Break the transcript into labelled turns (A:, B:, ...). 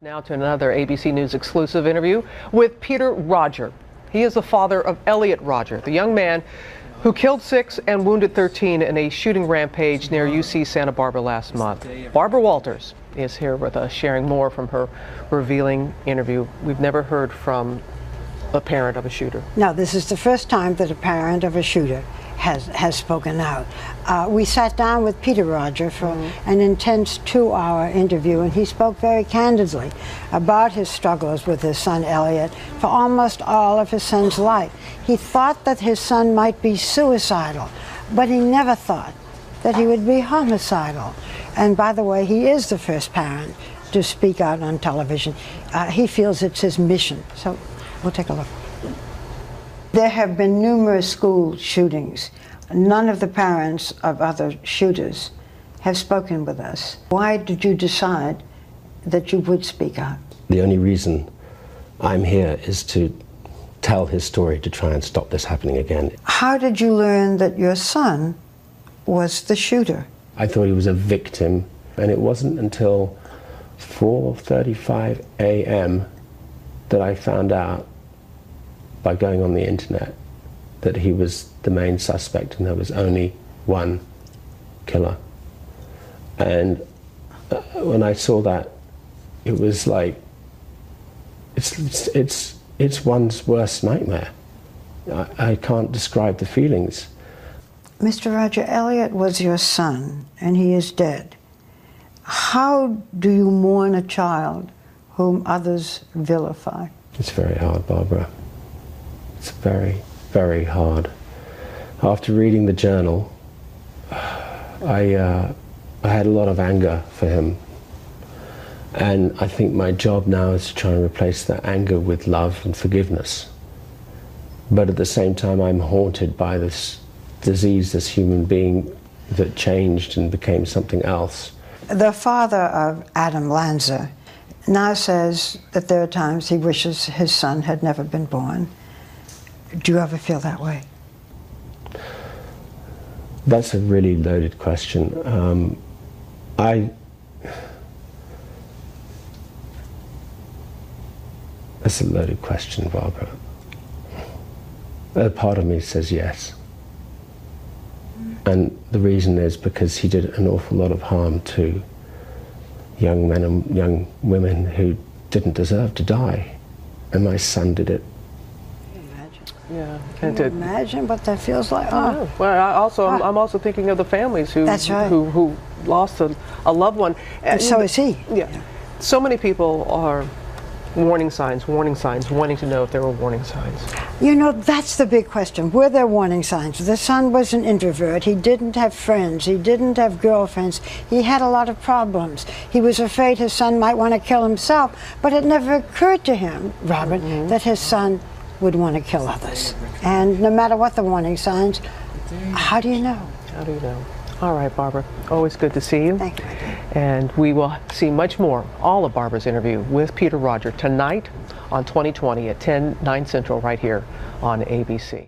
A: Now to another ABC News exclusive interview with Peter Rodger. He is the father of Eliot Rodger, the young man who killed 6 and wounded 13 in a shooting rampage near UC Santa Barbara last month. Barbara Walters is here with us, sharing more from her revealing interview. We've never heard from a parent of a shooter.
B: No, this is the first time that a parent of a shooter has spoken out. We sat down with Peter Rodger for an intense 2-hour interview, and he spoke very candidly about his struggles with his son Eliot for almost all of his son's life. He thought that his son might be suicidal, but he never thought that he would be homicidal. And by the way, he is the first parent to speak out on television. He feels it's his mission. So we'll take a look. There have been numerous school shootings. None of the parents of other shooters have spoken with us. Why did you decide that you would speak out?
C: The only reason I'm here is to tell his story, to try and stop this happening again.
B: How did you learn that your son was the shooter?
C: I thought he was a victim, and it wasn't until 4:35 a.m. that I found out, by going on the internet, that he was the main suspect and there was only one killer. And when I saw that, it was like, it's one's worst nightmare. I can't describe the feelings.
B: Mr. Rodger, Eliot was your son, and he is dead. How do you mourn a child whom others vilify?
C: It's very hard, Barbara. It's very, very hard. After reading the journal, I had a lot of anger for him. And I think my job now is to try and replace that anger with love and forgiveness. But at the same time, I'm haunted by this disease, this human being that changed and became something else.
B: The father of Adam Lanza now says that there are times he wishes his son had never been born. Do you ever feel that way?
C: That's a really loaded question. That's a loaded question, Barbara. A part of me says yes. And the reason is because he did an awful lot of harm to young men and young women who didn't deserve to die. And my son did it.
B: Yeah, can you imagine what that feels like?
A: Oh. Well, I'm also thinking of the families who who lost a loved one.
B: And so is he.
A: Yeah. So many people are wanting to know if there were warning signs.
B: You know, that's the big question. Were there warning signs? The son was an introvert. He didn't have friends. He didn't have girlfriends. He had a lot of problems. He was afraid his son might want to kill himself, but it never occurred to him, Robert, that his son would want to kill others. And no matter what the warning signs, how do you know?
A: How do you know? All right, Barbara, always good to see you.
B: Thank you.
A: And we will see much more, all of Barbara's interview with Peter Rodger tonight on 20/20 at 10, 9 Central right here on ABC.